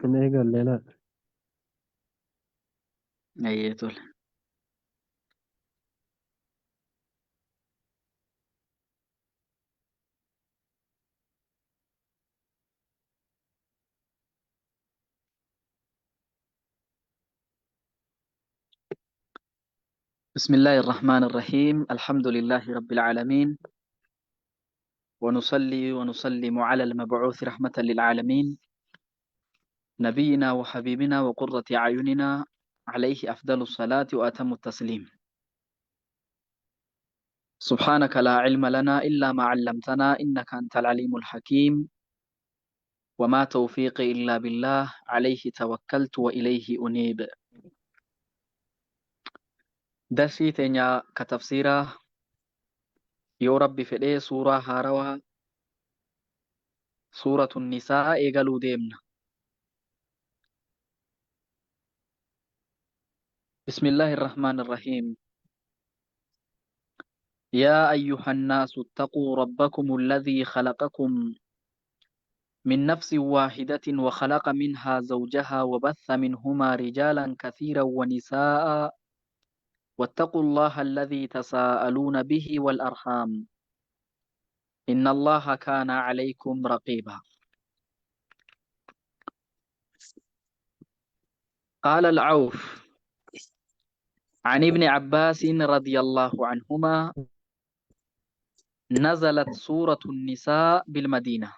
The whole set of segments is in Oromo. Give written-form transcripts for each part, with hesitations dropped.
نيجا الليلة. أيتول. بسم الله الرحمن الرحيم الحمد لله رب العالمين ونصلي ونسلم على المبعوث رحمة للعالمين نبينا وحبيبنا وقرة أعيننا عليه أفضل الصلاة وأتم التسليم. سبحانك لا علم لنا إلا ما علمتنا إنك أنت العليم الحكيم وما توفيقي إلا بالله عليه توكلت وإليه أنيب. درسي تنيا كتفسيرة يو ربي فدي سورة هاروا سورة النساء إيقالوا ديمنا. بسم الله الرحمن الرحيم. يا أيها الناس اتقوا ربكم الذي خلقكم من نفس واحدة وخلق منها زوجها وبث منهما رجالا كثيرا ونساء واتقوا الله الذي تساءلون به والأرحام إن الله كان عليكم رقيبا. قال العوف عن ابن عباس رضي الله عنهما نزلت سورة النساء بالمدينة.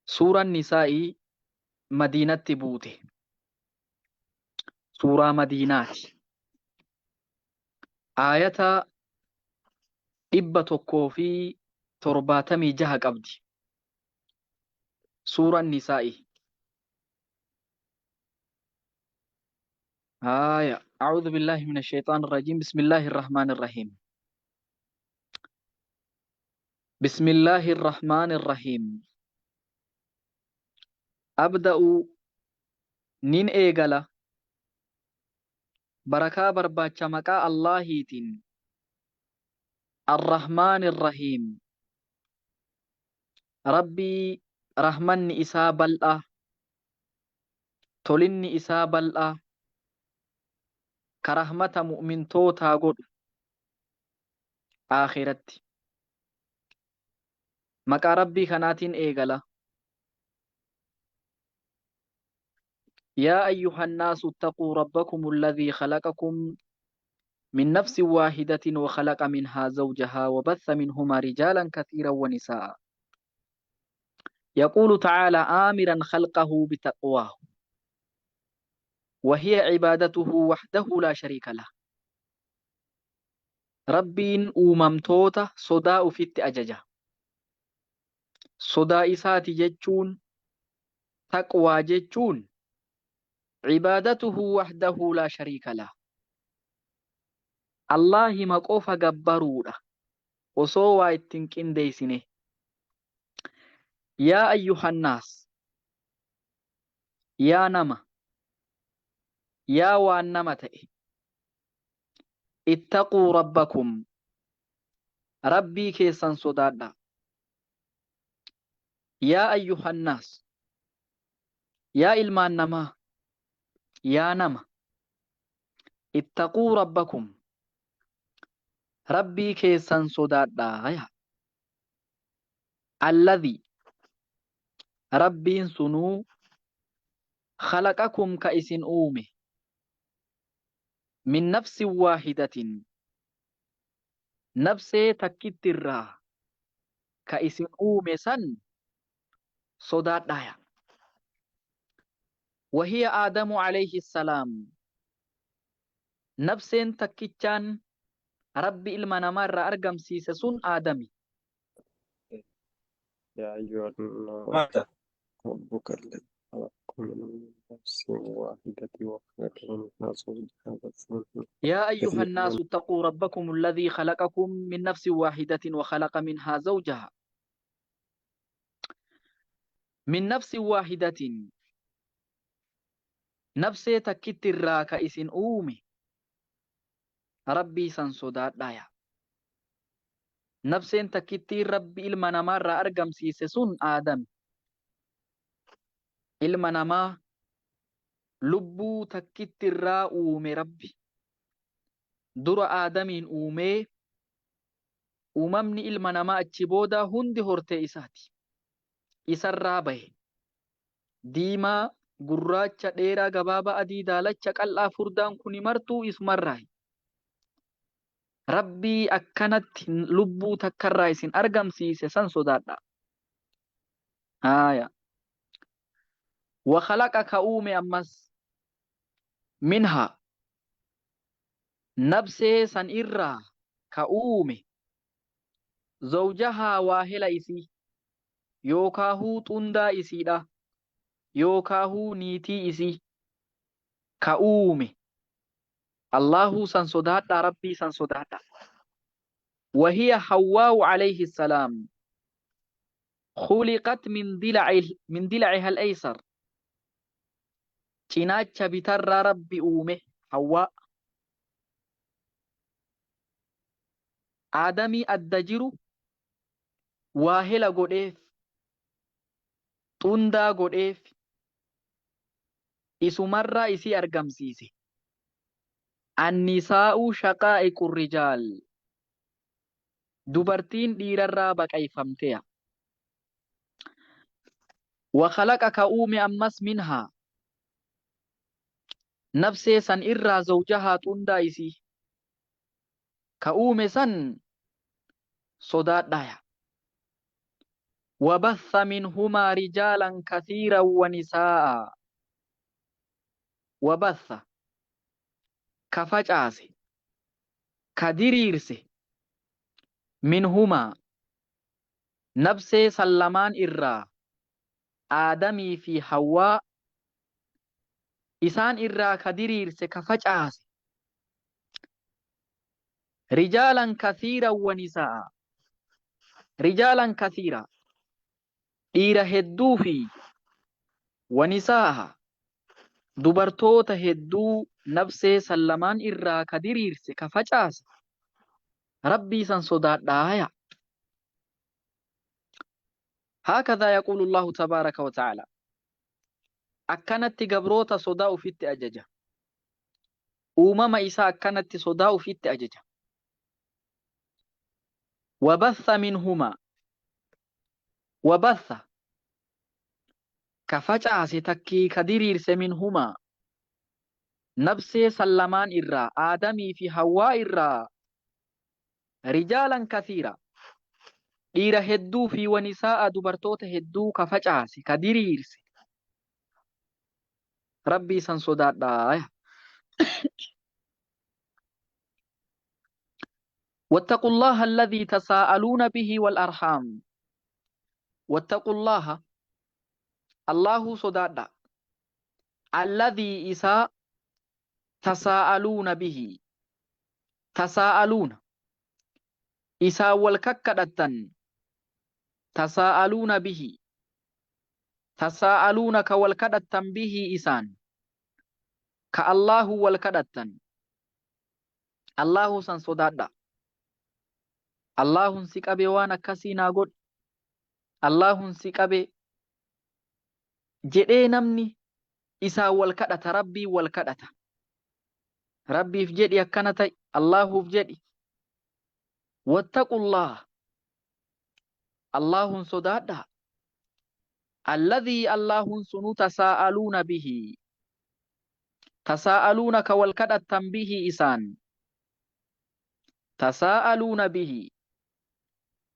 سورة النساء مدينة بوته سورة مدينات آية dhibba tokkoo fi 76 qabdi. Suuraan Nisaa'i. أعوذ بالله من الشيطان الرجيم. بسم الله الرحمن الرحيم. بسم الله الرحمن الرحيم. أبدأ نين إيغالا بركة برباچا مقا اللهيتين الرحمن الرحيم. ربي رحمن إسا بلأ تولن إسا بلأ كرحمة مؤمن توتا قد آخرت مقا ربي كناتين إيغالا. يا أيها الناس اتقوا ربكم الذي خلقكم من نفس واحدة وخلق منها زوجها وبث منهما رجالا كثيرا ونساء. يقول تعالى آمرا خلقه بتقواه وهي عبادته وحده لا شريك له. ربين أوممتوتا صداء في التأججة صداء إساتي جتشون تقوى جتشون عبادته وحده لا شريك له. الله مقوف قبرورة وصوى التنكين ديسنه. يا أيها الناس يا نما يا وانمتئ اتقوا ربكم ربي كيسان صدادا. يا أيها الناس يا إلمان نما يا نما اتقوا ربكم ربي كيسان صدادا. الذي ربي سنو خلقكم كإسن أومي من نفس واحدة نفس تكتر كإسن أومي سن صدادا. وهي آدم عليه السلام نفس تكتشان ربي المنامر أرقم سيسسون آدمي. يا أيها الناس ربك الذي خلقكم من نفس واحدة وخلق منها زوجها بث منهما يا أيها كثيرا الناس اتقوا ربكم الذي خلقكم من نفس واحدة وخلق منها زوجها. من نفس واحدة نفس تكتر كإسن أومي ربي سن صداد دايا. nafseen takkittiin rabbi ilma namaarraa argamsiise sun aadami. Ilma namaa lubbuu takkittirraa uume rabbi. Dura aadamiin uumee uumamni ilma namaa achi booda hundi hortee isaati. Isarraa bahe. Diimaa, gurraacha, dheeraa, gabaabaa, adii, daalacha, qal'aa, furdaan kuni martuu isumarraayi. Rabbii akkanatti lubbuu takkarraa isin argamsiise san sodaadha. Haaya. Wakhalaqa ka uume ammas minhaa nabsee san irraa ka uume zawjahaa waahela isii yookaahuu xundaa isiidha yookaahuu niitii isii ka uume Allahu san sodaadha rabbii san sodaadha. وهي حواء عليه السلام خلقت من ضلعها الأيسر cinaacha bitarraa rabbi uume Hawwaa. Aadamii adda jiru waahela godheef, xundaa godheef, isumarraa isii argamsiise. Annisaa'u shaqaa'iqu rijaal. Dubartiin dhiirarraa baqayfamteya. Wakhalaqa ka uume ammas minhaa nafsee san irraa zawjahaa xundaa isii ka uume san sodaadhaya. وبث منهما رجالا كثيرا ونساء. وبث كفجاس كدريرس منهما نفسي سلمان إرّا آدمي في حواء إسان إرّا كدريرس كفجاس رجالا كثيرا ونساء. رجالا كثيرا dhiira hedduu fi wanisaaha dubartoota hedduu nafsee sallamaan irraa ka diriirse ka facaase rabbii san sodaadhaaya. هكذا يقول الله تبارك وتعالى. أكنت قبروت صداء في التأججة أمم إساء أكنت صداء في التأججة. وبث منهما وبث كفجاس تكي كدريرس منهما نفسي سلمان إرّا آدمي في حواء إرّا رجالا كثيرا dhiira hedduu fi wanisaa'a dubartoota hedduu ka facaase ka diriirse rabbii san sodaadhaa. واتقوا الله الذي تساءلون به والأرحام. واتقوا الله الله صدادا الذي إساء تساءلون به. تساءلون إساء والككدتن تساءلون به. تساءلون كوالكدتن به إسان كالله والكدتن الله سن صدادا. الله سيقبي وانا كسينا قد الله سيقبي jedhee namni isaa wal kadhata rabbii wal kadhata. Rabbiif jedhi akkana ta'i Allahuuf jedhi. wattaqullah Allahun sodaadha alladhii Allahun sunu tasaa'aluuna bihi. tasaa'aluuna ka wal kadhattan bihi isaan tasaa'aluuna bihi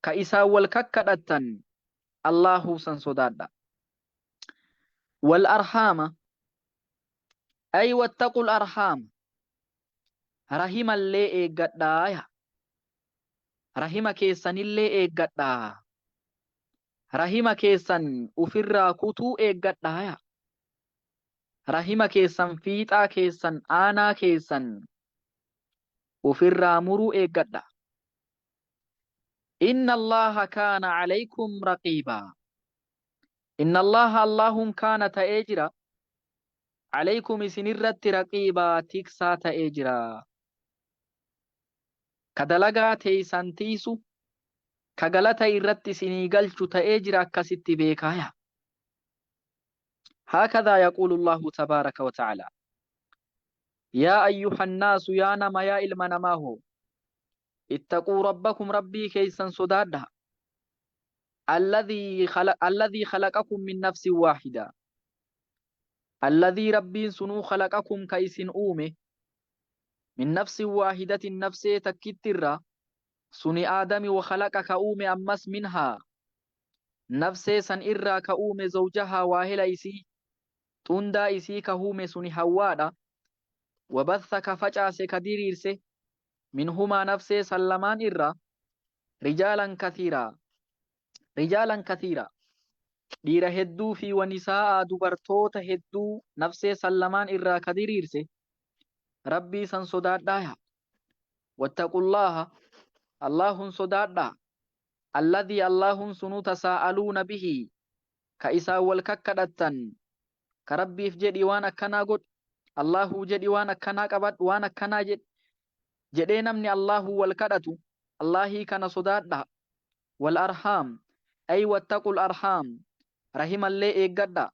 ka isaa wal kakkadhattan Allahu san sodaadha. والأرحام أي واتقوا الأرحام. رحم اللي إيقادا رحم كيسان اللي إيقادا رحم كيسان أفرا كتو إيقادا رحم كيسان فيتا كيسان آنا كيسان أفرا مرو إيقادا. إن الله كان عليكم رقيبا. إن الله اللهم كان تأجرا عليكم سنرت رقيبا تكسا تأجرا كدلغا تيسان تيسو كغلطة إرتي سنيقل تأجر أكست بيكايا. هكذا يقول الله تبارك وتعالى: يا أيها الناس يا نما يا إلمنماه اتقوا ربكم ربي كيسا صدادها الذي خلقكم من نفس واحدة الذي ربي سنو خلقكم كيس أومه من نفس واحدة النفس تكتر سني آدم وخلقك أومي أمس منها نفس سن إرى كأومي زوجها واهلا إسي تندا إسي كهومي سني هوادا وبث كفجأس كديريرسه منهما نفس سلمان إرى رجالا كثيرا dhiira hedduu fi wanisaa dubartoota hedduu nafsee sallamaan irraa ka diriirse rabbii san sodaadhaa. wattaqullaha allahun sodaadhaa alladhii allahun sunu tasaa'aluuna bihi ka isaan wal kakkadhattan ka rabbiif jedhi waan akkanaa godh allahu jedhi waan akkanaa qabadhu waan akkanaa jedhee namni allahu wal kadhatu allahii kana sodaadhaa. wal arhaam ay wattaqul arhaam rahimallee eeggadha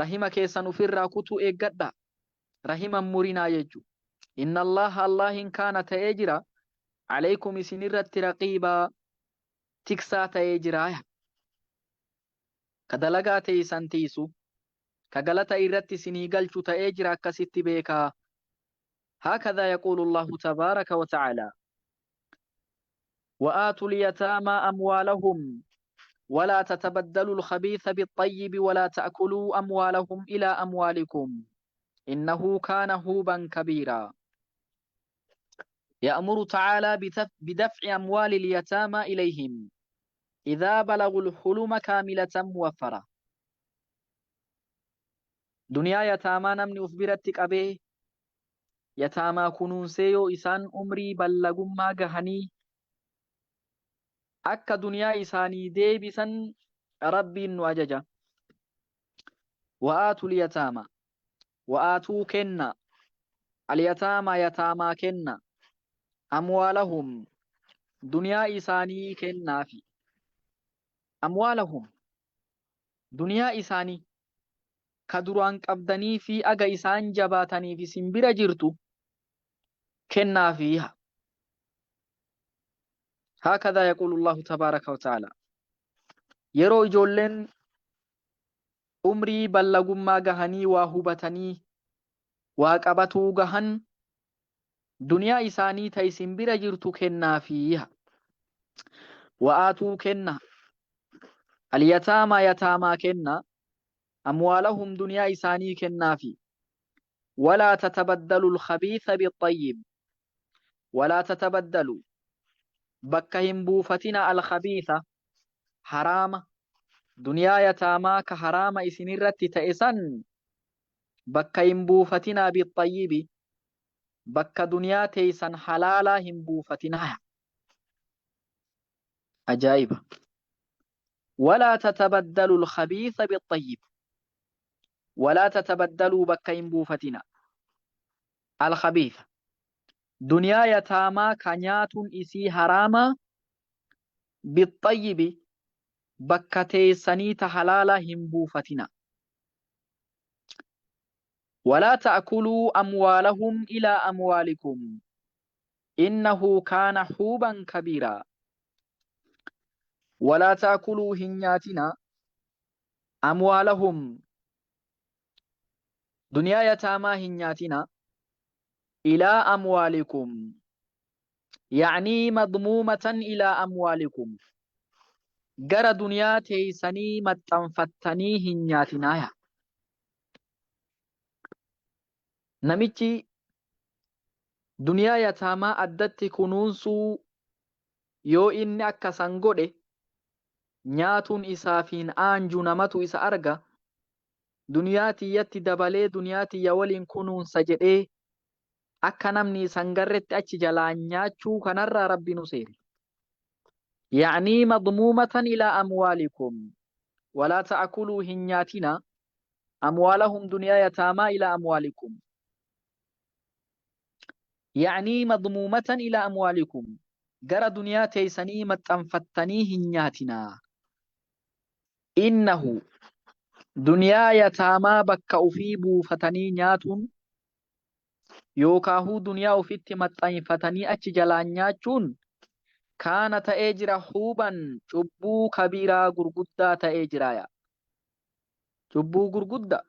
rahima keessan ufirraa kutuu eeggadha rahiman murinaa jechu. inna allaha allahin kaana ta'ee jira alaykum isin irratti raqiibaa tiksaa ta'ee jiraaya ka dalagaa teeysan tiisu ka galata irratti isinii galchu ta'ee jira akkasitti beekaa. هكذا يقول الله تبارك وتعالى: وآتوا اليتامى أموالهم ولا تتبدلوا الخبيث بالطيب ولا تأكلوا أموالهم إلى أموالكم إنه كان هوبا كبيرا. يأمر تعالى بدفع أموال اليتامى إليهم إذا بلغوا الحلم كاملة موفرة. دنيا يتامى نمني أفبرتك أبيه يتامى كنون سيو إسان أمري بلغوا ما جهني akka duniyaa isaanii deebisan rabbiin nu ajaja. wa'aatul yataama wa'aatuu kenna alyataama yataamaa kenna amwaalahum duniyaa isaanii kennaafi amwaalahum duniyaa isaanii ka duraan qabdanii fi aga isaan jabaataniif isin bira jirtu kennaafiha. هكذا يقول الله تبارك وتعالى: يرو إجولين أمري بلغما غهني وهبتني وقبتو غهن دنيا إساني تيسن برجرتو كنا فيها. وآتوا كنا اليتامى يتامى كنا أموالهم دنيا إساني كنا في ولا تتبدلوا الخبيث بالطيب ولا تتبدلوا bakka hin buufatina alkhabiisa haraama duniyaa yataamaa ka haraama isinirratti ta'e san bakka hin buufatinaa bixayyibi bakka duniyaa teeysan halaalaa hin buufatinaa. ajaa'iba. walaa tatabaddalu alkhabiisa bixayyib walaa tatabaddaluu bakka hin buufatina alkhabiisa duniyaa yataamaa ka nyaatuun isii haraama bixayyibi bakka teessanii ta halaalaa hin buufatina. walaa ta'kuluu amwaalahum ilaa amwaalikum innahu kaana huuban kabiiraa. walaa ta'kuluu hin nyaatina amwaalahum duniyaa yataamaa hin nyaatina إلى أموالكم يعني مضمومة إلى أموالكم جرى دنيا تيسني متنفتني هنياتنايا. نمتي دنيا يتاما أدت كنونسو يو إني أكا سنغودي نياتون إسافين آنجو نمتو إسا أرغا دنياتي يتي دبالي دنياتي يولين كنون سجدي akka namni sangarretti achi jalaa nyaachuu kanarraa rabbi nu seere. يعني مضمومة إلى أموالكم ولا تأكلوا هنياتنا أموالهم دنيا يتامى إلى أموالكم يعني مضمومة إلى أموالكم gara duniyaa teeysanii maxxanfattanii hin nyaatinaa. Innahu duniyaa yataamaa bakka ufii buufatanii nyaatuun yookaahuu duniyaa ufitti maxxanfatanii achi jalaan nyaachuun kaana ta'ee jira huuban cubbuu kabiiraa gurguddaa ta'ee jiraaya. Cubbuu gurguddaa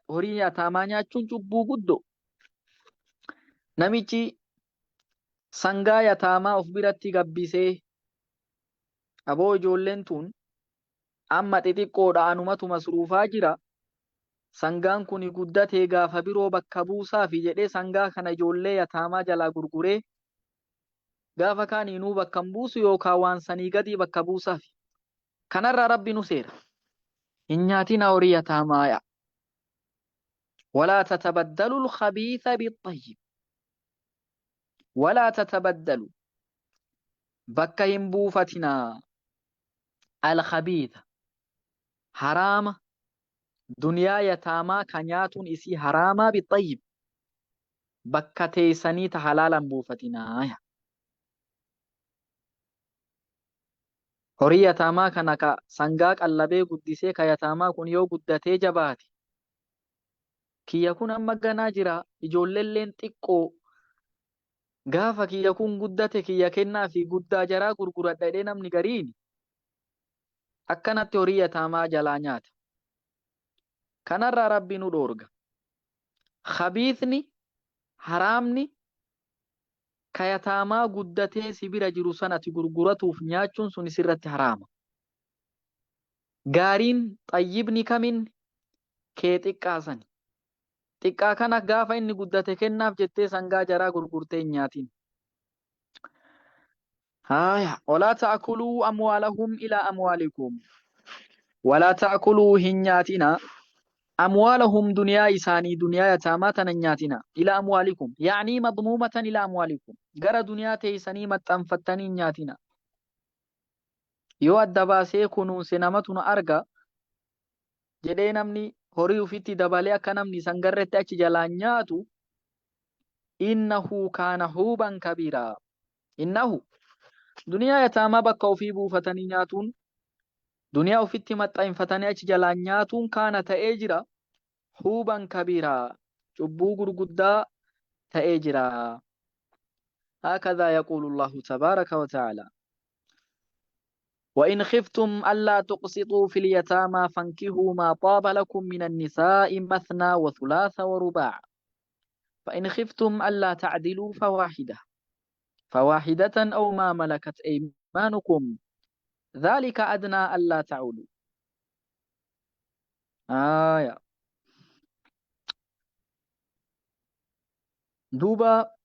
horii yataamaa nyaachuun cubbuu guddoo. Namichi sangaa yataamaa of biratti gabbisee aboo ijoolleen tun amma xixiqqoodha anumatu masruufaa jira. Sangaan kun guddatee gaafa biroo bakka buusaafi jedhee sangaa kana ijoollee yataamaa jalaa gurguree gaafa kaaniinuu bakka hin buusu yookaan waan sanii gadii bakka buusaafi. Kanarraa Rabbi nu seera. Hin nyaatina horii yataamaaya. Walaa tatabaddalu al-khabiitha bit-tayyib. Walaa tatabaddalu. Bakka hin buufatinaa. Al-khabiitha. Haraama. Duniyaa yataamaa ka nyaatuun isii haraamaa bit-tayyib. Bakka teessanii ta halaalan buufatinaaya. Horii yataamaa kana ka sangaa qallabee guddisee ka yataamaa kun yoo guddatee jabaate. Kiyya kun amma ganaa jira ijoolleelleen xiqqoo gaafa kiyya kun guddate kiyya kennaa fi guddaa jaraa gurguradha jedhee namni gariin akkanatti horii yataamaa jalaa nyaata. Kanarraa Rabbi nu dhoorga. Khabiithni haraamni ka yataamaa guddatee si bira jiru sanatti gurguratuuf nyaachuun sun isirratti haraama. Gaariin xayyibni kamin kee xiqqaasani. Xiqqaa kana gaafa inni guddate kennaaf jettee sangaa jaraa gurgurtee hin nyaatin. Walaa ta'kuluu amwaalahum ilaa amwaalikum. Walaa ta'kuluu hin nyaatina. أموالهم دنيا إساني دنيا يتاما تننياتنا إلى أموالكم يعني مضمومة إلى أموالكم قرى دنيا تيساني متنفتني نياتنا يو الدباسي كنون سنمتنا أرقى جدي نمني هوريو فيتي دبالي أكا نمني سنقرت أچ جلانياتو إنه كان حوبا كبيرا. إنه دنيا يتاما بكو في بوفتني نياتون دنيا وفيتي متنفتني أچ جلانياتون كان تأجرا حوبا كبيرا جبو غرغدا تأجرا. هكذا يقول الله تبارك وتعالى وإن خفتم ألا تقسطوا في اليتامى فانكحوا ما طاب لكم من النساء مثنى وثلاث ورباع فإن خفتم ألا تعدلوا فواحدة أو ما ملكت أيمانكم ذلك أدنى ألا تعولوا. دوبا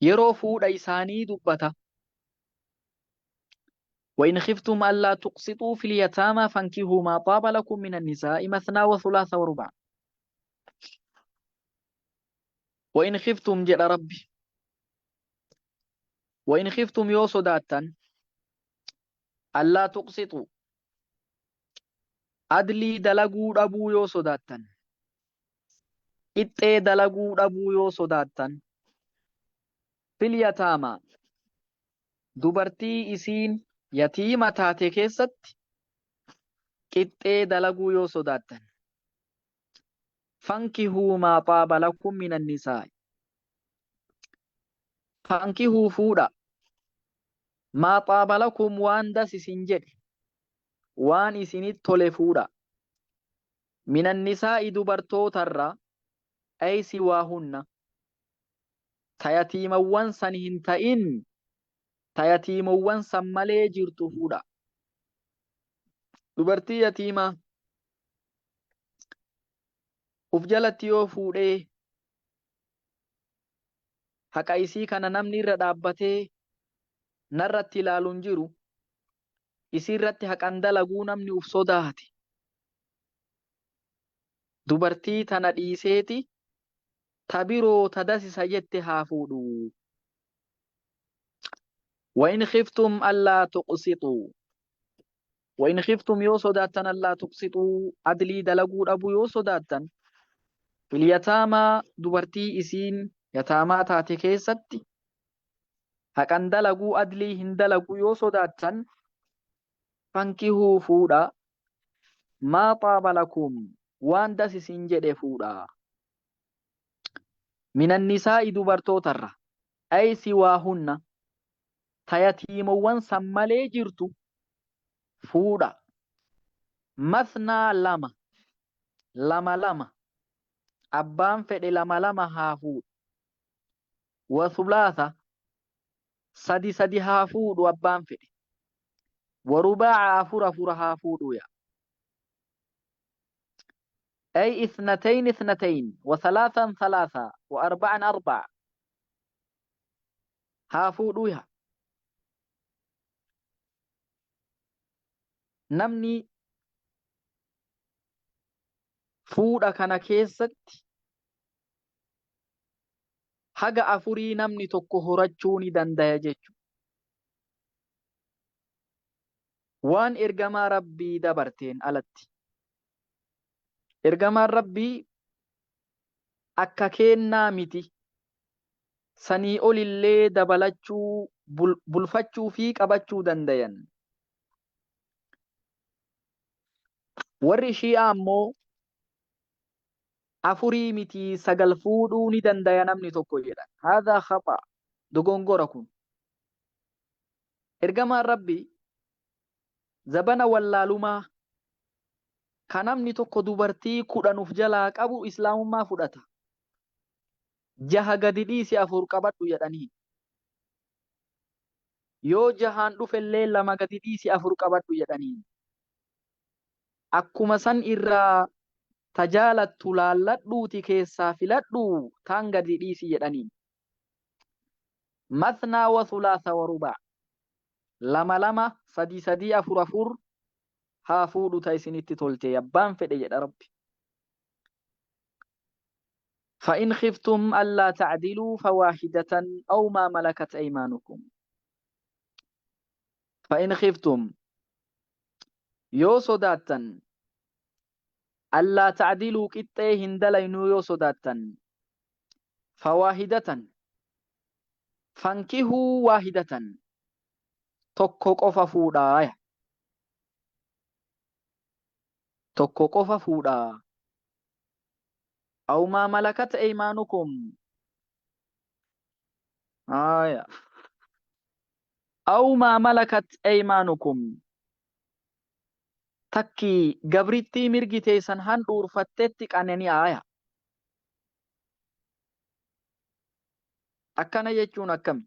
yeroo fuudha isaanii dubbata. وإن خفتم ألا تقسطوا في اليتامى فانكحوا ما طاب لكم من النساء مثنى وثلاث ورباع. وإن خفتم جل ربي وإن خفتم يو صداتا ألا تقسطوا أدلي دلقوا أبو يو صداتا إتي دلقوا أبو يو صداتا في اليتامى dubartii isiin yatiima taate keessatti qixxee dalaguu yoo sodaattan. Fankihuu maa taaba lakum minan nisaa. Fankihuu fuudha. Maa taaba lakum waan das isin jedhe waan isinit tole fuudha. Minan nisaa'i dubartootarra ay siwaahunna. Tayatiimawwan san hin ta'in tayatiimawwan san malee jirtu fuudha. Dubartii yatiimaa uf jalatti yoo fuudhee haqa isii kana namni irra dhaabbatee narratti ilaaluun jiru isiirratti haqan dalaguu namni uf sodaate. Dubartii tana dhiiseeti tabiroo tadasisa jette haa fuudhu. وإن خفتم ألا تقسطوا وإن خفتم يو صداتن ألا تقسطوا أدلي دلقوا أبو يو صداتن Filyataamaa dubartii isiin yataamaa taate keessatti haqan dalaguu adlii hin dalaguu yoo sodaattan fankihuu fuudha. Maa xaaba lakum waan das isin jedhe fuudha. Minannisaa'i dubartootarra ay siwaahunna tayatiimowwan san malee jirtu fuudha. Masnaa lama lama abbaan fedhe lama haa fuudhu. Wasulaasa sadi haa fuudhu abbaan fedhe. Warubaaca afur haa fuudhu ya. أي اثنتين وثلاثا ثلاثة وأربعا أربعة ها fuudhuya. Namni fuudha kana keessatti haga afurii namni tokko horachuu ni dandaya jechuudha. Waan ergamaa Rabbii dabarteen alatti. Ergamaan Rabbii akka kennaa miti sanii olillee dabalachuu bulfachuu fi qabachuu dandayan. Warri Shi'aa ammoo afurii miti 9 fuudhuu ni dandaya namni tokko jedhan. Haadha khata dogongora kun. Ergamaan Rabbii zabana wallaalumaa kan namni tokko dubartii 10 of jalaa qabu islaamummaa fudhata. 6 gadi dhiisi 4 qabadhu jedhanii. Yoo 6 dhufellee 2 gadi dhiisi 4 qabadhu jedhanii. Akkuma san irraa tajaalattu laalladhuuti keessaa filadhu taan gadi dhiisi jedhanii. Mathnaa wa thulaatha wa rubaa. 2 3 4 haa fuudhu ta isinitti tolte abbaan fedhe jedha Rabbi. فإن خفتم ألا تعدلوا فواحدة أو ما ملكت أيمانكم. فإن خفتم يو صداتن ألا تعدلوا كتة هندلينو يو صداتن فواحدة فانكهوا واحدة tokko qofa fuudhaa. Tokko qofa fuudhaa. Aw maa malakat aymaanukum. Aw maa malakat aymaanukum. Takki gabrittii mirgi teessan handhuurfattetti qananii aaya. Akkana jechuun akkami?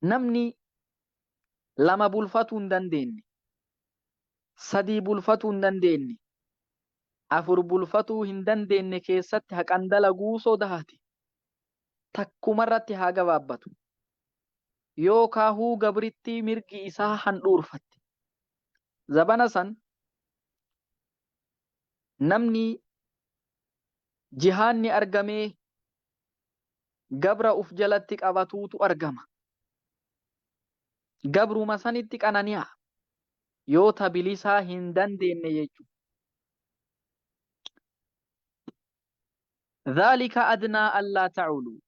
Namni 2 bulfatuu hin dandeenye. 3 bulfatuu hin dandeenye. 4 bulfatuu hin dandeenye keessatti haqan dalaguu sodaate. Takkumarratti haa gabaabbatu. Yookaahuu gabrittii mirgi isaa handhuurfatte. Zabana san namni jihaanni argamee gabra uf jalatti qabatuutu argama. Gabruma sanitti qanani'a. Yoo tabilisaa hin dandeenye jechuudha. ذلك أدنى ألا تعولوا.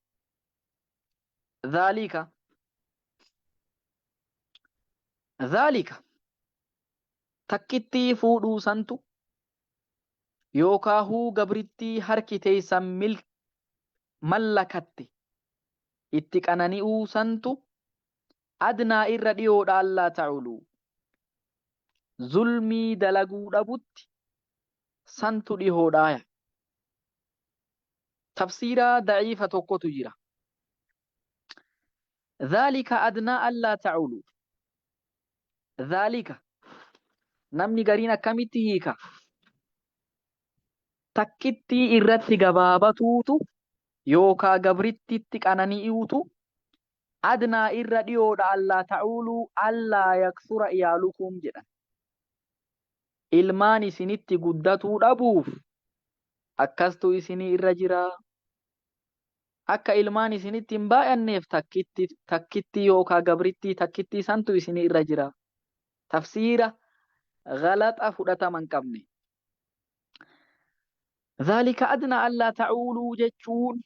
ذلك takkitti fuudhuu santu yookaahuu gabrittii harki teessan mallakatte itti qanani'uu santu adnaa irra dhiyoodha allaa ta'ulu. Zulmii dalaguu dhabutti santu dhiyoodhaaya. Tafsiiraa daciifa tokkotu jira. Dhaalika adnaa allaa ta'ulu. Dhaalika namni gariin akkamitti hiika? Takkitti irratti gabaabatuutu yookaa gabrittitti qanani'uutu adnaa irra dhiyoodha allaa ta'ulu allaa yaksura iyaalukum jedhan. Ilmaan isinitti guddatuu dhabuuf akkastu isinii irra jira. Akka ilmaan isinitti hin baay'anneef takkitti yookaa gabrittii takkitti santu isinii irra jira. Tafsiira galaxa fudhatama hin qabne. ذلك أدنى ألا تعولوا جتشون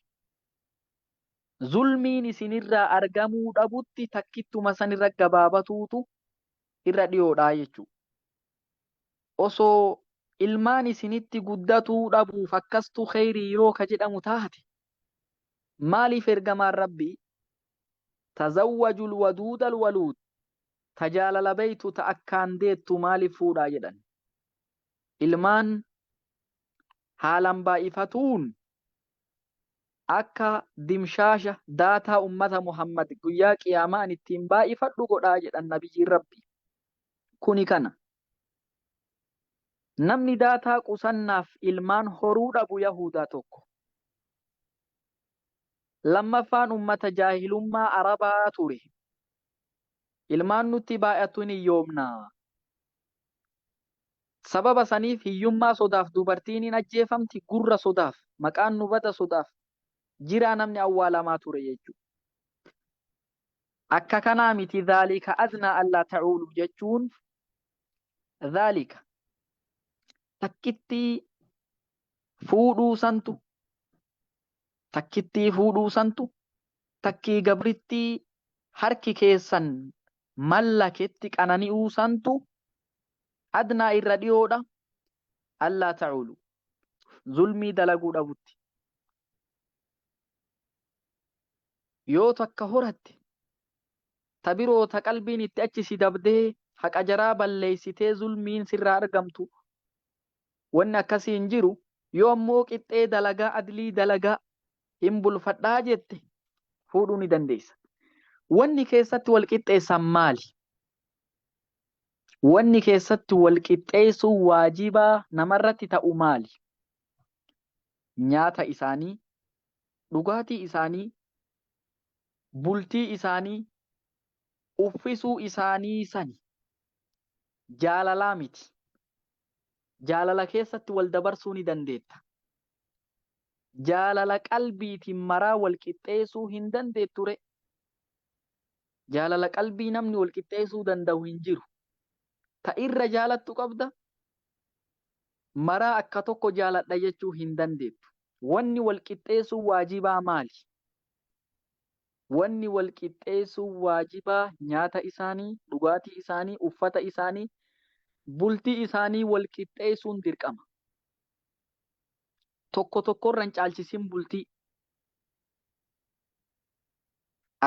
zulmiin isinirraa argamuu dhabutti takkittuma sanirra gabaabatuutu irra dhiyoodhaa jechuudha. Osoo ilmaan isinitti guddatuu dhabuuf akkastu kheyrii yoo ka jedhamu taate maaliif ergamaan rabbii tazawwajul waduudal waluud tajaalala beeytu ta akkaan deettu maaliif fuudhaa jedhan. Ilmaan haalan baay'ifatuun akka dimshaasha daataa ummata Muhammad guyyaa qiyaamaan ittiin baay'ifadhu godhaa jedhan nabiyyiin rabbi. Kuni kana. Namni daataa qusannaaf ilmaan horuu dhabu Yahudaa tokko. Lammaffaan ummata jaahilummaa Arabaa ture. Ilmaan nutti baay'atu hin hiyyoomnaa. Sababa saniif hiyyummaa sodaaf dubartiin hin ajjeefamti gurra sodaaf maqaan nu bada sodaaf jiraa namni awwaalamaa ture jechuudha. Akka kanaa miti dhaalika adnaa allaa ta'uulu jechuun dhaalika takkittii fuudhuu santu takkii gabrittii harki keessan mallaketti qanani'uu santu adnaa irra dhiyoodha allaa ta'uulu zulmii dalaguu dhabutti. Yoo takka horatte ta biroo ta qalbiin itti achi si dabdee haqa jaraa balleeysitee zulmiin sirraa argamtu wanni akkasii hin jiru. Yoo ammoo qixxee dalagaa adlii dalagaa hin bulfadhaa jette fuudhuu ni dandeessa. Wanni keessatti wal qixxeessan maali? Wanni keessatti wal qixxeessuu waajibaa namarratti ta'u maali? Nyaata isaanii, dhugaatii isaanii, bultii isaanii, uffisuu isaanii sani jaalalaa miti. Jaalala keessatti wal dabarsuu ni dandeetta. Jaalala qalbiitiin maraa wal qixxeessuu hin dandeetture. Jaalala qalbii namni wal qixxeessuu danda'u hin jiru. Ta irra jaalattu qabda maraa akka tokko jaaladha jechuu hin dandeettu. Wanni wal qixxeessuu waajibaa maali? Wanni wal qixxeessuu waajibaa nyaata isaanii, dhugaatii isaanii, uffata isaanii, bultii isaanii wal qixxeessuun dirqama. Tokko tokkorra hin caalchisin bultii.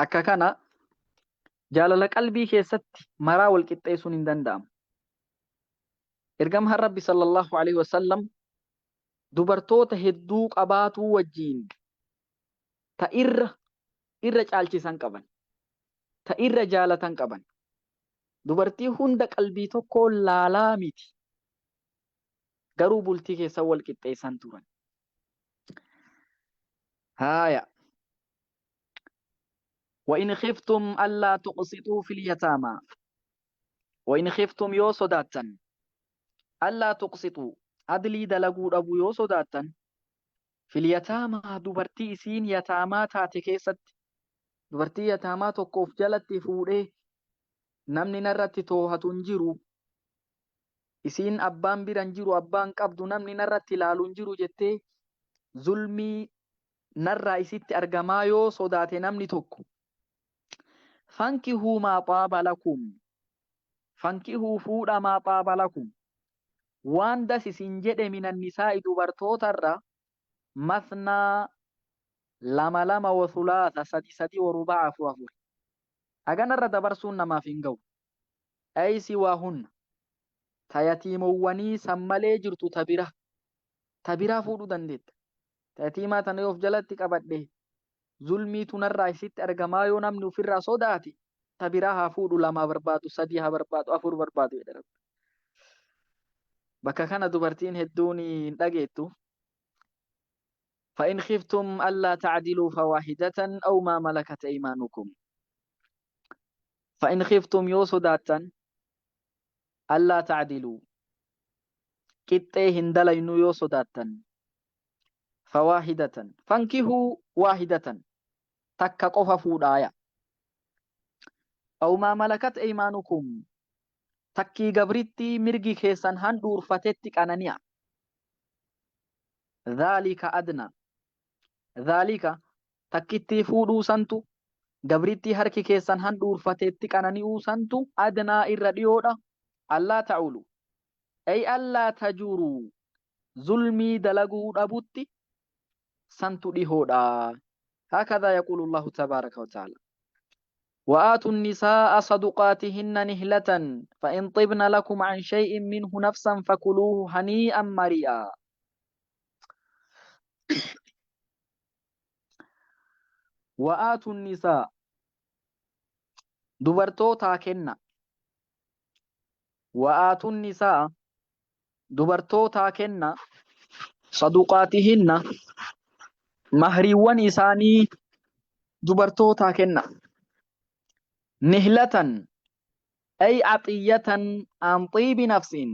Akka kana jaalala qalbii keessatti maraa wal qixxeessuun hin danda'amu. Ergamaan Rabbi sallallahu alaihi wasallam dubartoota hedduu qabaatuu wajjiin ta irra caalchisan qaban, ta irra jaalatan qaban. Dubartii hunda qalbii tokko laalaa miti. Garuu bultii keessa wal qixxeessan turan. Haaya. وإن خفتم ألا تقسطوا في اليتامى وإن خفتم يو صداتن ألا تقسطوا أدلي دلقوا أبو يو صداتن في اليتامى دبرتي سين يتامى تاتي كيست دبرتي يتامى تقوف جلت فوره نمني نرتي توها تنجرو إسين أبان برنجرو أبان قبضو نمني نرتي لالنجرو جتي ظلمي نرى إسيت أرقما يو صداتي نمني توكو فانكهوا ما طاب لكم فانكهوا فودا ما طاب لكم وان دس سنجد من النساء دبرتوت الرا مثنى لما وثلاث سدي ورباع فوافر أغان الرا دبرسون ما فينغو أي سواهن تيتيمواني سمالي جرتو تبرا فودو دندت تيتيما تنيوف جلتك أبده zulmii tunarraa isitti argamaa yoo namni ofirraa sodaate tabiraa haa fuudhu, lama barbaadu, sadii haa barbaadu, afur barbaadu jedha Rabbi. Bakka kana dubartiin hedduun hin dhageettu. فإن خفتم ألا تعدلوا فواحدة أو ما ملكت أيمانكم فإن خفتم يو صداتا ألا تعدلوا كتة هندلين يو صداتا فواحدة فانكهوا واحدة takka qofa fuudhaaya. Aw maa malakat aymaanukum takkii gabritti mirgi keessan handhuurfatetti qanani'a. ذلك أدنى ذلك تكتي فودو سنتو gabritti harki keessan handhuurfateetti qanani'uu santu adnaa irra dhiyoodha allaa ta'ulu ay allaa tajuruu zulmii dalaguu dhabutti santu dhihoodha هكذا يقول الله تبارك وتعالى وآتوا النساء صدقاتهن نهلة فإن طبن لكم عن شيء منه نفسا فكلوه هنيئا مريئا وآتوا النساء dubartootaa kenna وآتوا النساء dubartootaa kenna صدقاتهن mahriiwwan isaanii dubartootaa kenna nihlatan ay axiyatan an xiibi nafsin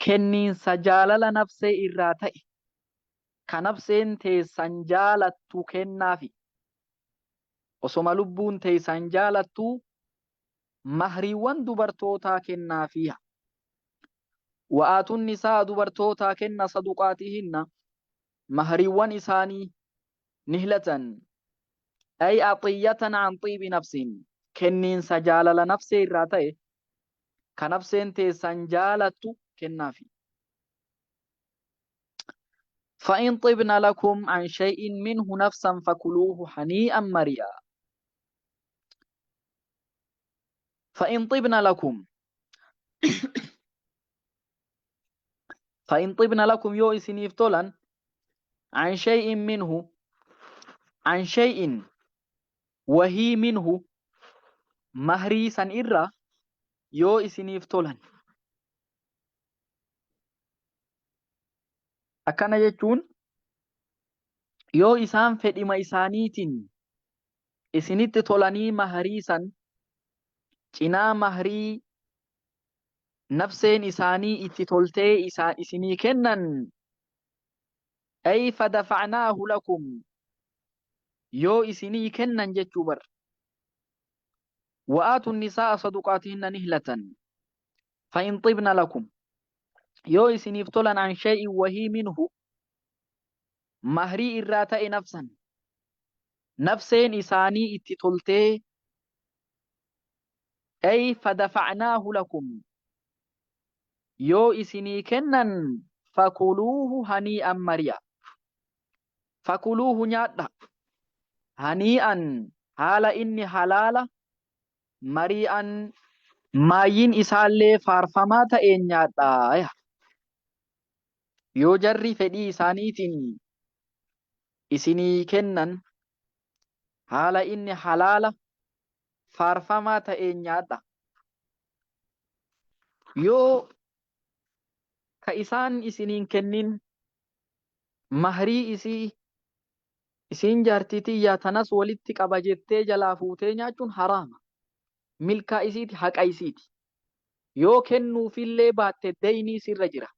kenniinsa jaalala nafsee irraa ta'e ka nafseen teessan jaalattu kennaafi osoma lubbuun teessan jaalattu mahriiwwan dubartootaa kennaafiha wa'aatun nisaa dubartootaa kenna saduqaatihinna mahriiwwan isaanii nihlatan ay axiyatan an xiibi nafsin kenniinsa jaalala nafsee irraa ta'e ka nafseen teessan jaalattu kennaafi فإن طبن لكم عن شيء منه نفسا فكلوه هنيئا مريئا فإن طبن لكم فإن طبن لكم يو إسنيف طولا عن شيء منه عن شيء وهي منه مهريسا إرّا يو إسنيف طولا akkana jechuun yoo isaan fedhima isaaniitiin isinitti tolanii mahriisan cinaa mahrii nafseen isaanii itti toltee isinii kennan ay fadafacnaahu lakum yoo isinii kennan jechuu bar wa'aatu nisaa saduqaatihinna nihlatan فإن طبن لكم yoo isiniif tolan an shay'in wahii minhu mahrii irraa ta'e nafsan nafseen isaanii itti toltee ay fadafacnaahu lakum yoo isinii kennan fakuluuhu hanii'an mari'a fakuluuhu nyaadha hanii'an haala inni halaala mari'an maayyin isaallee faarfamaa ta'een nyaadha yoo jarri fedhii isaaniitiin isinii kennan haala inni halaala faarfamaa ta'een nyaadha yoo ka isaan isiniin kennin mahrii isiin jaartitiyyaa tanas walitti qaba jettee jalaa fuutee nyaachuun haraama milkaa isiiti haqa isiiti yoo kennuufillee baatte deynii sirra jira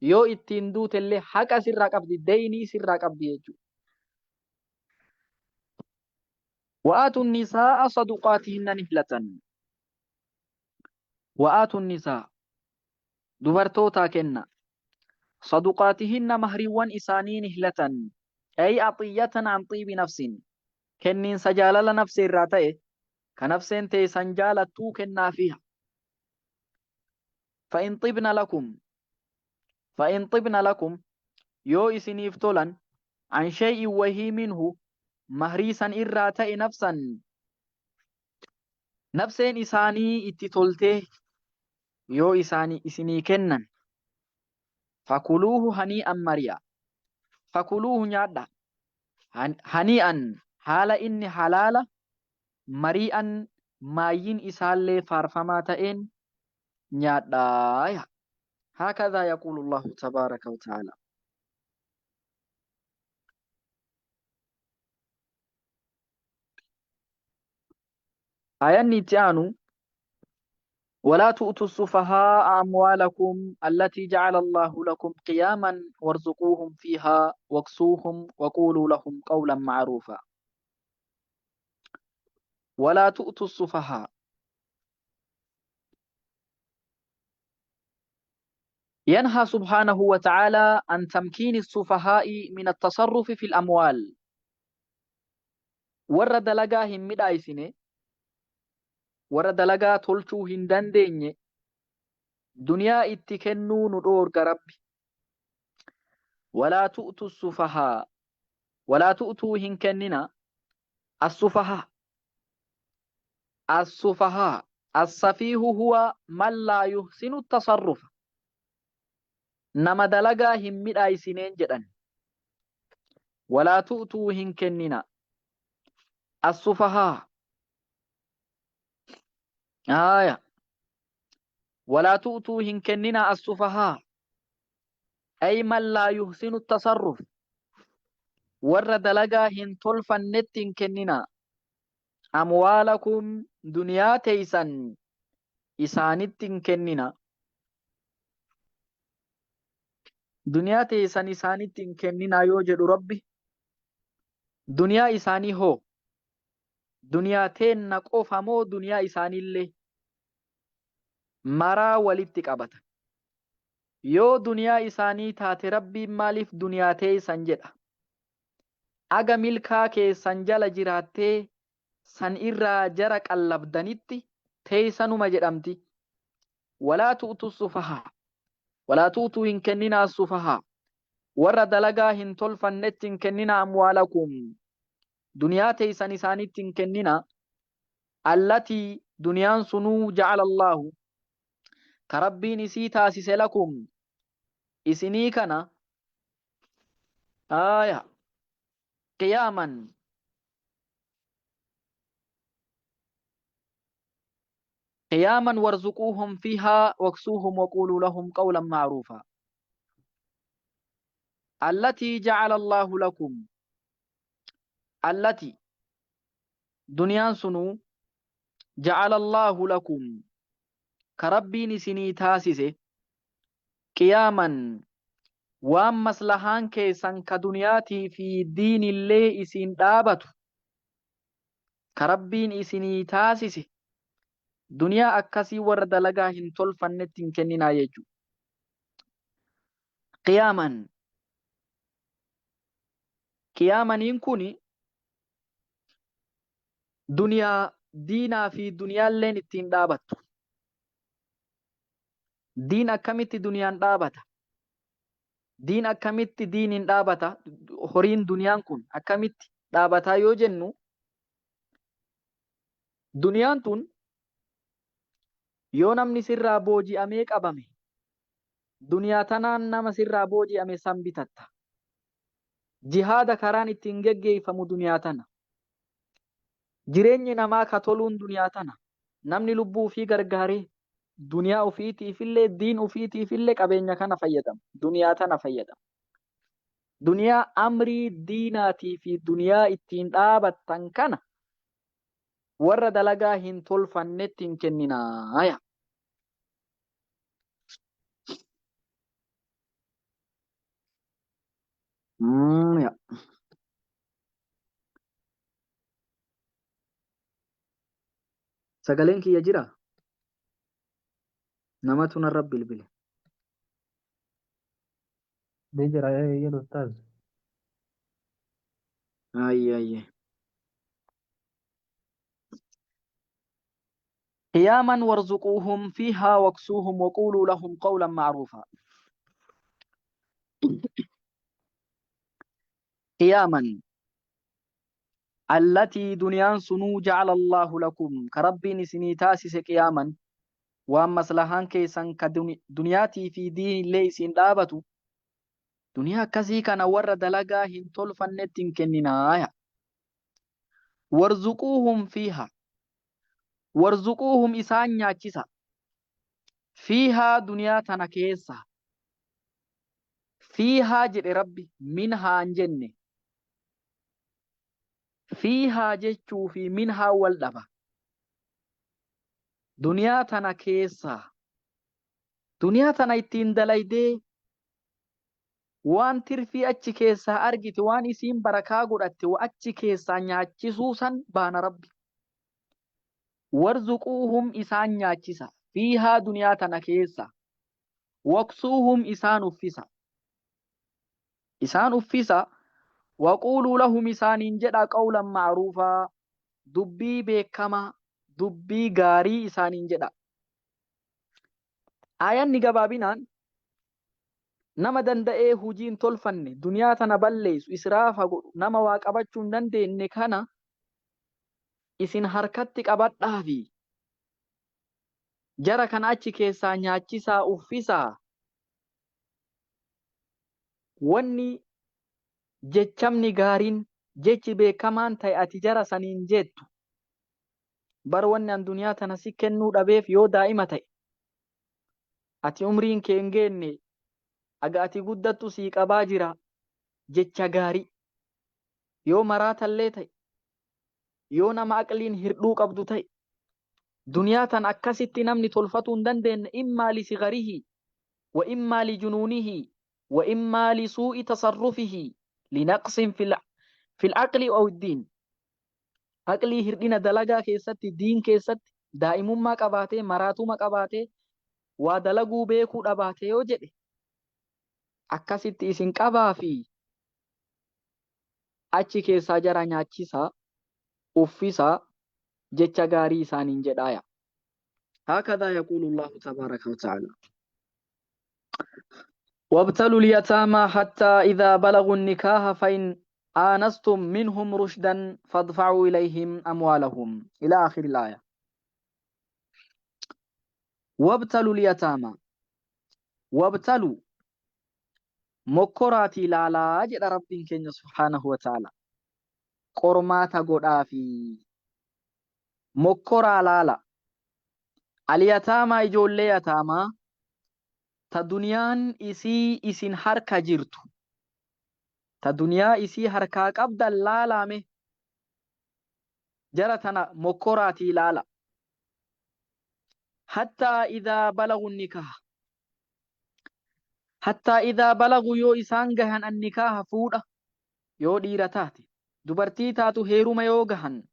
yoo ittiin duutellee haqa sirraa qabdi deynii sirraa qabdi jechuudha وآتوا النساء صدقاتهن نهلة وآتوا النساء دبرتوتا كنا صدقاتهن مهريوان إساني نهلة أي عطية عن طيب نفس كنين سجال نفس الراتئ كنفس تي سنجال تو كنا فيها فإن طبن لكم يو إسنيف طولا عن شيء وهي منه mahriisan irraa ta'e nafseen isaanii itti toltee yoo isinii kennan fakuluuhu hanii'an mari'a fakuluuhu nyaadha hanii'an haala inni halaala mari'an maayyin isaallee faarfamaa ta'een nyaadha هكذا يقول الله تبارك وتعالى آيان تيانو ولا تؤتوا السفهاء أموالكم التي جعل الله لكم قياما وارزقوهم فيها واكسوهم وقولوا لهم قولا معروفا ولا تؤتوا السفهاء ينهى سبحانه وتعالى عن تمكين السفهاء من التصرف في الأموال. ورد دلقا هم مدايسنه، ورد دلقا تلچو هندان ديني، دنيا اتكنو ندور ربي. ولا تؤتوا السفهاء، ولا تؤتوا هنكننا السفهاء. السفهاء، السفيه هو من لا يحسن التصرف. نما دلقا هم مدايسنين جدًا. ولا تؤتوا هنكننا السفهاء. ولا تؤتوا هنكننا السفهاء أي من لا يحسن التصرف. ور دلقا هنتولفنت هنكننا أموالكم دنيا تيسن إسانت هنكننا. دنيا تيسن إسانت هنكننا يوجد ربي. دنيا إساني هو دنيا تين نقوف همو دنيا إساني اللي مرا ولبت قبتا. yoo duniyaa isaanii taate rabbiin maaliif duniyaa teessan jedha. Aga milkaa keessan jala jiraattee san irraa jara qallabdanitti teessanuma jedhamti. Walaa tu'tu sufahaa, walaa tu'tuu hin kenninaa sufahaa, warra dalagaa hin tolfannetti hin kenninaa amwaalakum, duniyaa teessan isaanitti hin kenninaa. Allatii duniyaan sunuu ja'ala Allaahu, ka rabbiin isii taasise lakum isinii kana قياما قياما وارزقوهم فيها واكسوهم وقولوا لهم قولا معروفا. التي جعل الله لكم، التي دنيا سنو جعل الله لكم كربي نسني تاسسه قياما وام مسلحان كيسان كدنياتي في دين الله اسين دابتو كربين اسني تاسسه دنيا akkasii warra dalagaa hin tolfannetti hin kenninaa jechuudha. Qiyaamaniin kun duniyaa diinaa fi duniyaalleen ittiin dhaabattu. Diin akkamitti duniyaan dhaabata? Diin akkamitti diiniin dhaabata? Horiin duniyaan kun akkamitti dhaabataa yoo jennu, duniyaan tun yoo namni sirraa booji'amee qabame, duniyaa tanaan nama sirraa booji'ame san bitatta. Jihaada karaan ittiin geggeeffamu duniyaa tana. Jireenyi namaa ka toluun duniyaa tana. Namni lubbuu ofii gargaaree duniyaa ofiitiifillee diin ofiitiifillee qabeenya kana fayyadama. Duniyaa tana fayyadama. Duniyaa amrii diinaatii fi duniyaa ittiin dhaabattan kana warra dalagaa hin tolfannetti hin kenninaa. Sagaleen kiyya jira? Namatu narra bilbile. Ni jira jedhu ustaaz. Ayye. قياما وارزقوهم فيها واكسوهم وقولوا لهم قولا معروفا. قياما التي دنيان سنو جعل الله لكم كربي نسني تاسس قياما وام مسلحان كيسان كدنياتي في دين ليسين دابتو دنيا كسي كان ور دلقا هن تلفنتين كننا. وارزقوهم فيها، وارزقوهم إسان ناچسا فيها دنيا تنكيسا. فيها جد ربي منها انجنة. فيها جتشو في منها والدفا دنيا تنكيسا. دنيا تنايتين دلايدي وان ترفي أچي كيسا أرغيت وان اسين بركا قرأت وأچي كيسا ناچسوسا بان ربي. وارزقوهم إسان ناچسا فيها دنيا تنكيسا waqsuuhum isaan uffisa وقولوا لهم إسانين جدا قولا معروفا دبي بكما دبي غاري إسانين جدا آيان نقبابنان nama danda'ee hujiin tolfanne duniyaa tana balleessu israafa godhu nama waa qabachuu hin dandeenye kana isin harkatti qabadhaa fi jara kana achi keessaa nyaachisaa uffisaa wanni jechamni gaariin jechi beekamaan ta'e ati jara saniin jettu bar wanni an duniyaa tana si kennuu dhabeef yoo daa'ima ta'e ati umriin kee hin geenne aga ati guddattu sii qabaa jira jecha gaarii yoo maraatallee ta'e yoo nama aqliin hirdhuu qabdu ta'e duniyaa tan akkasitti namni tolfatuu hin dandeenye immaa li sigarihi wa immaa li junuunihi wa immaa li suu'i tasarrufihi linaqsin fil aqli aw iddiin aqlii hirdhina dalagaa keessatti diin keessatti daa'imummaa qabaatee maraatuma qabaatee waa dalaguu beekuu dhabaatee yoo jedhe akkasitti isin qabaa fi achi keessaa jara nyaachisaa uffisaa jecha gaarii isaaniin jedhaaya. هكذا يقول الله تبارك وتعالى وابتلوا اليتامى حتى إذا بلغوا النكاح فإن آنستم منهم رشدا فادفعوا إليهم أموالهم إلى آخر الآية. وابتلوا اليتامى وابتلوا مكراتي لالا جد ربين كن سبحانه وتعالى قرماتا قدافي مكرا لالا اليتامى إجولي يتامى تدنيان إسي إسين حركة جرتو تدنيا إسي حركة قبدا لالا مه جرتنا مكراتي لالا حتى إذا بلغوا النكاح حتى إذا بلغوا يو إسان جهن النكاح فودا يو ديرتاتي دبرتي تاتو هيروما يو جهن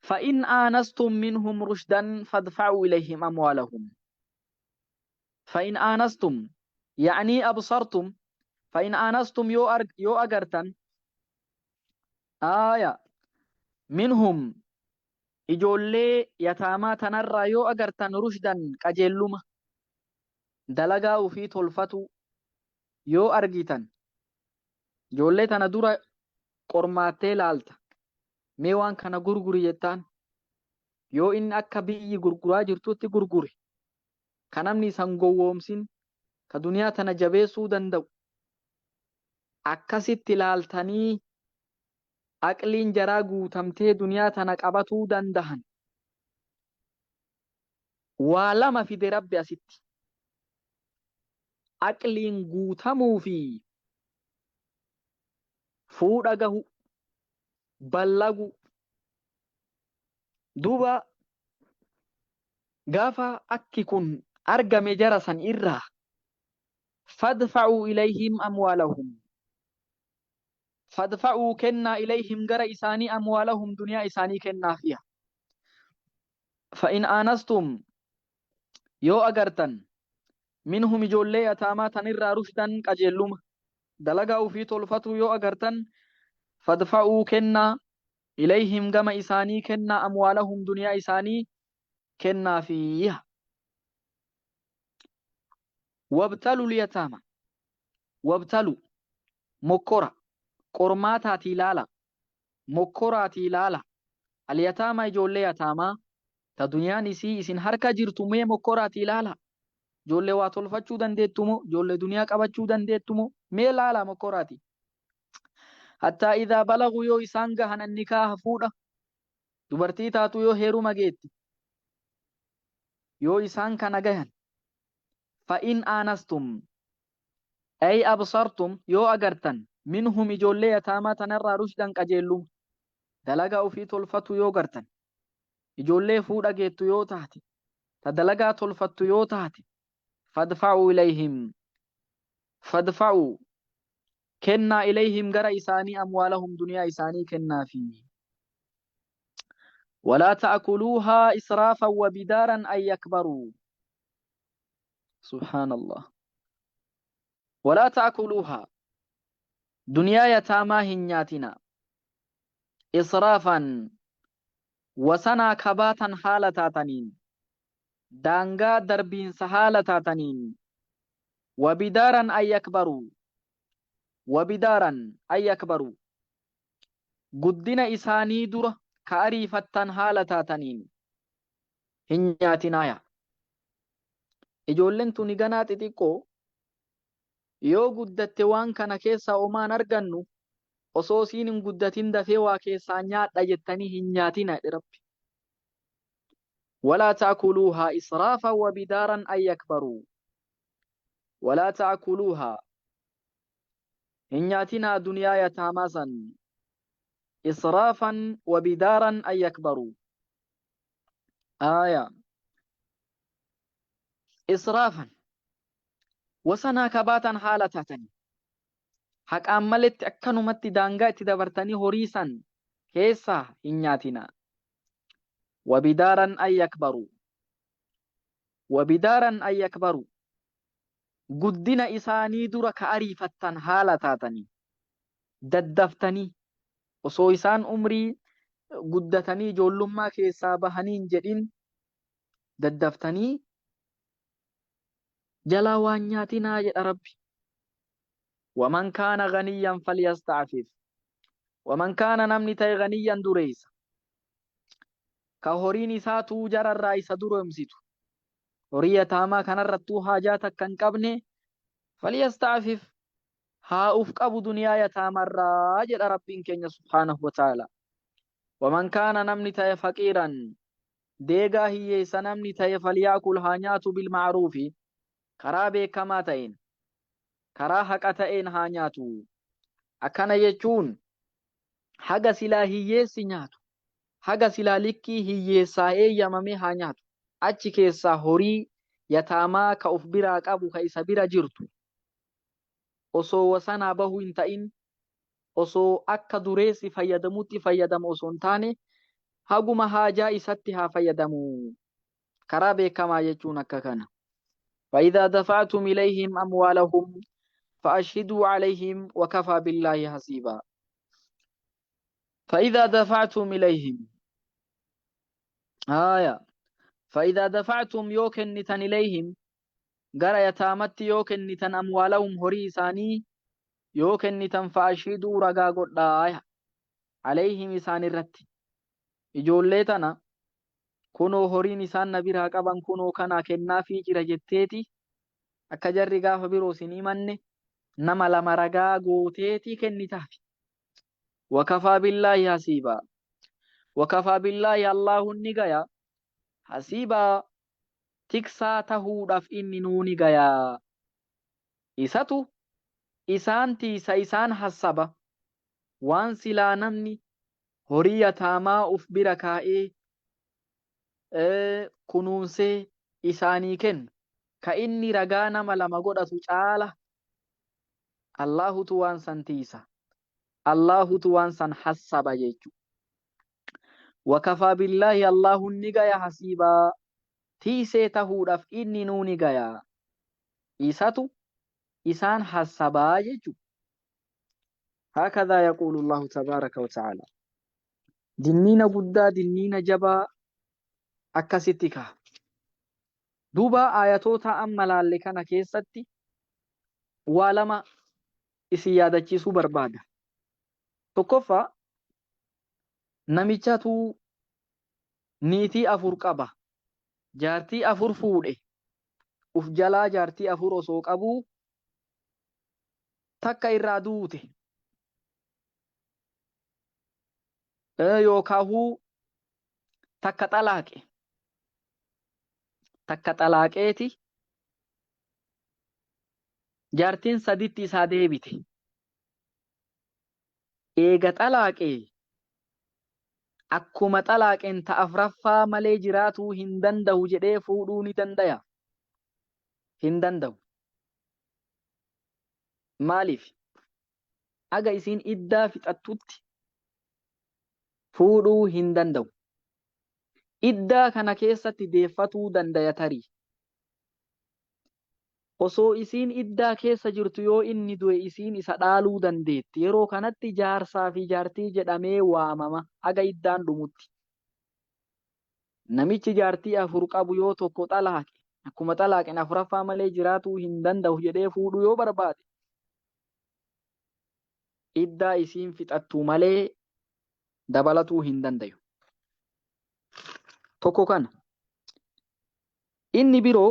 فإن آنستم منهم رشدا فادفعوا إليهم أموالهم فإن آنستم يعني أبصرتم فإن آنستم يو أجرتن آية منهم إجولي يتاما تنرى يو أجرتن رشدا كجلوما dalagaa ufii tolfatu yoo argitan ijoollee tana dura qormaattee laalta mee waan kana gurguri jettaan yoo inni akka biyyi gurguraa jirtutti gurgure ka namni isan gowwoomsin ka duniyaa tana jabeessuu danda'u akkasitti laaltanii aqliin jaraa guutamtee duniyaa tana qabatuu dandahan waa lama fide rabbi asitti aqliin guutamuu fi fuudha gahu ballagu duba gaafa akki kun argame jara san irraa fadfa'uu ilayhim amwaalahum fadfa'uu kennaa ilayhim gara isaanii amwaalahum duniyaa isaanii kennaafiya fa'in aanastum yoo agartan منهم جولي يتاما تنرى رشدا قجلوما دلقا في تلفتو يو أغرتن فادفعوا كنا إليهم كما إساني كنا أموالهم دنيا إساني كنا فيها وابتلوا اليتامى وابتلوا مكورا قرماتا تلالا مكورا تلالا اليتامى جولي يتاما تدنيا نسي إسن حركة جرتمي مكورا تلالا ijoollee waa tolfachuu dandeettumoo ijoollee duniyaa qabachuu dandeettumoo mee laala mokoraati hattaa idhaa balagu yoo isaan gahan annikaaha fuudha dubartii taatu yoo heeruma geetti yoo isaan kana gahan fa'in aanastum ay absartum yoo agartan minhum ijoollee yataamaa tanarraa rushdan qajeelluma dalagaa ufii tolfatu yoo gartan ijoollee fuudha geettu yoo taate ta dalagaa tolfattu yoo taate فادفعوا إليهم فادفعوا كنا إليهم غير إساني أموالهم دنيا إساني كنا فيه ولا تأكلوها إسرافا وبدارا أن يكبروا subhaanallah. Walaa ta'kuluuhaa duniyaa yataamaa hin nyaatina israafan wasanaa kabaatan haala taataniin daangaa darbiinsa haala taataniin wabidaaran an yakbaruu guddina isaanii dura ka ariifattan haala taataniin hin nyaatinaaya. Ijoolleen tuni ganaa xixiqqoo yoo guddatte waan kana keessaa omaan argannu osoo isiin hin guddatin dafee waa keessaa nyaadha jettanii hin nyaatina jedhe Rabbi. ولا تأكلوها إسرافا وبدارا أن يكبروا ولا تأكلوها هنياتنا دنيا يتاماسا إسرافا وبدارا أن يكبروا آية إسرافا وسنا كباتا حالتاتني حق أمالت أكنو مت دانغا تدبرتني هوريسا كيسا هنياتنا وبدارا أن يكبروا قدنا إساني درك أريفتن حالتاتني ددفتني osoo isaan umrii guddatanii ijoollummaa keessaa bahaniin jedhin daddaftanii jalaa waan nyaatinaa jedha Rabbi. Waman kaana ganiyyan falyasta'fif waman kaana namni ta'e ganiyyan dureessa ka horiin isaa tuu jararraa isa duroomsitu horii yataamaa kanarrattuu haajaa takka hin qabne falyasta'fif haa uf qabu duniyaa yataamarraa jedha Rabbiin keenya subhaanahu wa ta'ala. Waman kaana namni ta'e faqiiran deegaa hiyyeessa namni ta'e falyaakul haa nyaatu bilma'ruufi karaa beekamaa ta'een karaa haqa ta'een haa nyaatu. Akkana jechuun haga silaa hiyyeessi nyaatu haga silaa likkii hiyyeessaa eeyyamame haa nyaatu. Achi keessaa horii yataamaa ka uf biraa qabu ka isa bira jirtu osoo wasanaa bahu hin ta'in osoo akka dureessi fayyadamutti fayyadamu osoo hin taane haguma haajaa isatti haa fayyadamu. Karaa beekamaa jechuun akka kana. فإذا دفعتم إليهم أموالهم فأشهدوا عليهم وكفى بالله حسيبا. فإذا دفعتم إليهم فإذا دفعتم يوكن نتن إليهم غرا يتامت يوكن نتن أموالهم هري ثاني يوكن نتن فأشهدوا رقا قد عليهم إسان الرت إجولي تنا kunoo horiin isaan na biraa qaban kunoo kana kennaafii jira jetteeti akka jarri gaafa biroo isin himanne nama lama ragaa gooteeti kennitaafi. Wakafaa billaahi hasiibaa wakafaa billaahi Allaahun ni gaya hasiibaa tiksaa tahuudhaaf inni nuu ni gayaa. Isatu isaan tiisa isaan hassaba waan silaa namni horii yataamaa uf bira kaa'ee kunuunsee isaanii kennu ka inni ragaa nama lama godhatu caala Allaahutu waan san tiisa Allaahutu waan san hassaba jechu. Wakafaa billaahi Allaahun ni gaya hasiibaa tiisee tahuudhaaf inni nuu ni gaya. Isatu isaan hassabaa jechu. هكذا يقول الله تبارك وتعالى. دنينا قدا دنينا جبا akkasitti ka duuba ayatoota amma laalle kana keessatti waa lama isin yaadachiisuu barbaada. Tokkoffaa namichatu niitii afur qaba jaartii afur fuudhe uf jalaa jaartii afur osoo qabuu takka irraa duute yookaahuu takka xalaaqeeti jaartiin saditti isaa deebite. Eega xalaaqee akkuma xalaaqeen ta afraffaa malee jiraatuu hin danda'u jedhee fuudhuu ni dandaya? Hin danda'u. Maaliif? Aga isiin iddaa fixattutti fuudhuu hin danda'u. Iddaa kana keessatti deeffatuu dandaya tarii. osoo isiin iddaa keessa jirtu yoo inni du'e isiin isa dhaaluu dandeetti. Yeroo kanatti jaarsaa fi jaartii jedhamee waamama haga iddaan dhumutti. Namichi jaartii afur qabu yoo tokko xalaaqe akkuma xalaaqeen afuraffaa malee jiraatuu hin danda'u jedhee fuudhu yoo barbaade iddaa isiin fixattu malee dabalatuu hin dandayu. Tokko kana. Inni biroo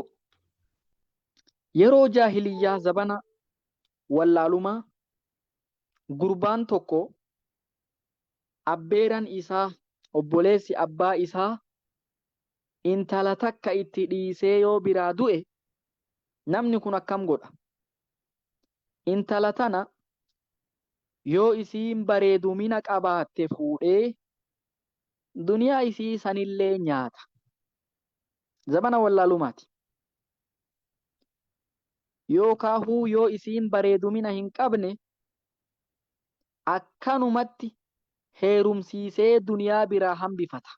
yeroo jaahiliyyaa zabana wallaalumaa gurbaan tokko abbeeran isaa obboleessi abbaa isaa intala takka itti dhiisee yoo biraa du'e namni kun akkam godha? Intala tana yoo isiin bareedumina qabaatte fuudhee duniyaa isii sanillee nyaata. Zabana wallaalumaati. Yookaahuu yoo isiin bareedumina hin qabne akkanumatti heerumsiisee duniyaa biraa hambifata.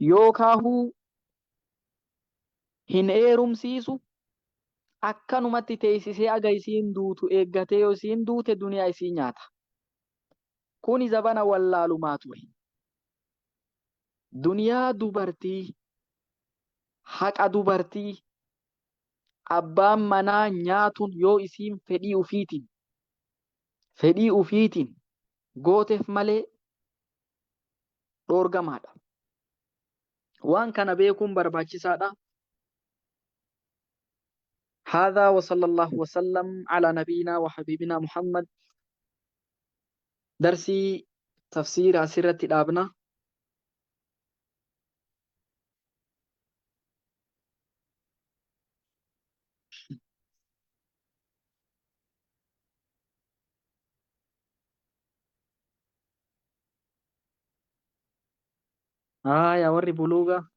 Yookaahuu hin heerumsiisu akkanumatti teessisee aga isiin duutu eeggatee yoo isiin duute duniyaa isii nyaata. Kuni zabana wallaalumaa ture. Duniyaa dubartii, haqa dubartii, abbaan manaa nyaatuun yoo isiin fedhii ufiitiin gooteef malee dhoorgamaadha. Waan kana beekuun barbaachisaadha. هذا وصلى الله وسلم على نبينا وحبيبنا محمد. درسي تفسير أسيرة الأبناء. يا وري بلوغا